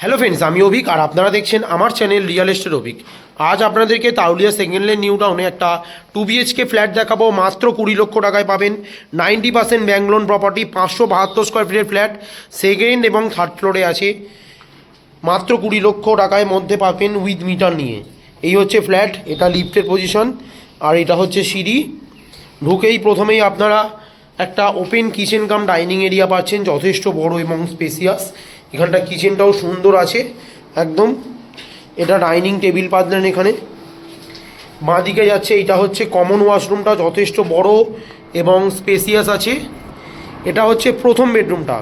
Hello friends, আমি অভিক আর আপনারা দেখছেন আমার চ্যানেল রিয়েল এস্টেট অভিক। আজ আপনাদেরকে তাউলিয়া সেকেন্ড লেন নিউ টাউনে একটা 2 BHK ফ্ল্যাট দেখাবো। মাত্র 20 লক্ষ টাকায় পাবেন। 90% ব্যাংক লোন প্রপার্টি, 572 স্কোয়ার ফিটের ফ্ল্যাট, সেকেন্ড এবং থার্ড ফ্লোরে আছে। মাত্র 20 লক্ষ টাকায় মধ্যে পাবেন উইথ মিটার নিয়ে। এই হচ্ছে ফ্ল্যাট, এটা লিফটের পজিশন আর এটা হচ্ছে সিঁড়ি। ঢুকেই প্রথমেই আপনারা একটা open kitchen cum dining area পাচ্ছেন, যথেষ্ট বড় এবং স্পেসিয়াস। এখানটা কিচেনটাও সুন্দর আছে একদম। এটা ডাইনিং টেবিল পাতলেন এখানে। বাঁ দিকে যাচ্ছে, এটা হচ্ছে কমন ওয়াশরুমটা, যথেষ্ট বড় এবং স্পেসিয়াস আছে। এটা হচ্ছে প্রথম বেডরুমটা,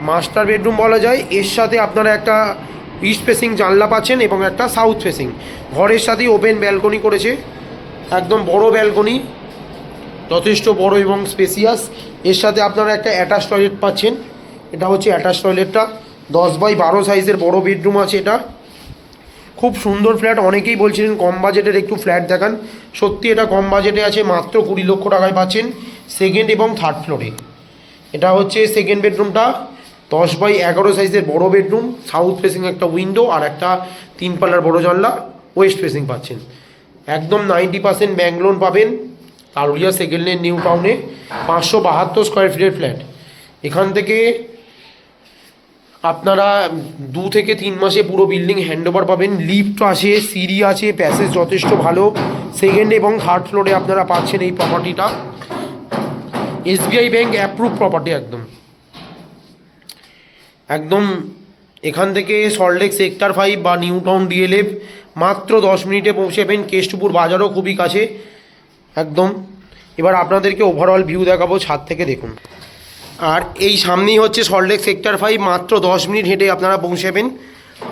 মাস্টার বেডরুম বলা যায়। এর সাথে আপনারা একটা ইস্ট ফেসিং জানলা পাচ্ছেন এবং একটা সাউথ ফেসিং। ঘরের সাথেই ওপেন ব্যালকনি করেছে, একদম বড় ব্যালকনি, যথেষ্ট বড় এবং স্পেসিয়াস। এর সাথে আপনারা একটা অ্যাটাচ টয়লেট পাচ্ছেন। এটা হচ্ছে অ্যাটাচ টয়লেটটা, 10x12 সাইজের বড় বেডরুম আছে এটা। খুব সুন্দর ফ্ল্যাট। অনেকেই বলছিলেন কম বাজেটের একটু ফ্ল্যাট দেখান, সত্যি এটা কম বাজেটে আছে। মাত্র 20 লক্ষ টাকায় পাচ্ছেন সেকেন্ড এবং থার্ড ফ্লোরে। এটা হচ্ছে সেকেন্ড বেডরুমটা, 10x11 সাইজের বড় বেডরুম, সাউথ ফেসিং একটা উইন্ডো আর একটা 3 পাল্লার বড় জানলা, ওয়েস্ট ফেসিং পাচ্ছেন। একদম 90% ব্যাংক লোন পাবেন। তারুলিয়া সেকেন্ড লেন নিউ টাউনে 572 স্কোয়ার ফিটের ফ্ল্যাট। এখান থেকে আপনারা 2 থেকে 3 মাসে পুরো বিল্ডিং হ্যান্ডওভার পাবেন। লিফট আছে, সিঁড়ি আছে, প্যাসেজ যথেষ্ট ভালো। সেকেন্ড এবং থার্ড ফ্লোরে আপনারা পাচ্ছেন এই প্রপার্টিটা। SBI ব্যাংক অ্যাপ্রুভ প্রপার্টি একদম। একদম এখান থেকে সল্টলেক সেক্টর 5 বা নিউ টাউন DLF মাত্র 10 মিনিটে পৌঁছাবেন। কেষ্টপুর বাজারও খুবই কাছে একদম। এবার আপনাদেরকে ওভারঅল ভিউ দেখাবো ছাদ থেকে, দেখুন। আর এই সামনেই হচ্ছে সল্টলেক সেক্টর 5, মাত্র 10 মিনিট হেঁটে আপনারা পৌঁছাবেন।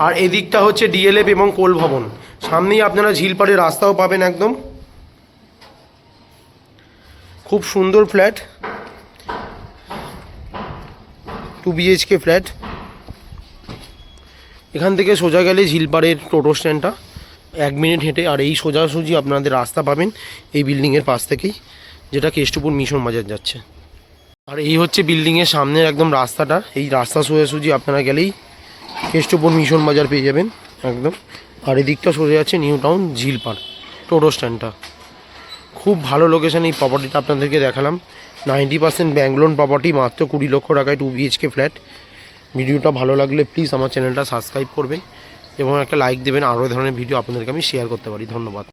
আর এদিকটা হচ্ছে DLF এবং কোল ভবন। সামনেই আপনারা ঝিলপাড়ের রাস্তাও পাবেন একদম। খুব সুন্দর ফ্ল্যাট, 2 BHK ফ্ল্যাট। এখান থেকে সোজা গেলে ঝিলপাড়ের টোটো স্ট্যান্ডটা 1 মিনিট হেঁটে। আর এই সোজাসুজি আপনাদের রাস্তা পাবেন এই বিল্ডিংয়ের পাশ থেকেই, যেটা কেষ্টপুর মিশন বাজার যাচ্ছে। আর এই হচ্ছে বিল্ডিংয়ের সামনের একদম রাস্তাটা। এই রাস্তা সোজাসুজি আপনারা গেলেই কেষ্টপুর মিশন বাজার পেয়ে যাবেন একদম। আর এদিকটা সোজা যাচ্ছে নিউ টাউন ঝিলপাড় টোটো স্ট্যান্ডটা। খুব ভালো লোকেশান এই প্রপার্টিটা আপনাদেরকে দেখালাম। 90% ব্যাংক লোন প্রপার্টি, মাত্র 20 লক্ষ টাকায় 2 BHK ফ্ল্যাট। ভিডিওটা ভালো লাগলে প্লিজ আমার চ্যানেলটা সাবস্ক্রাইব করবেন এবং একটা লাইক দেবেন। আরও ধরনের ভিডিও আপনাদেরকে আমি শেয়ার করতে পারি। ধন্যবাদ।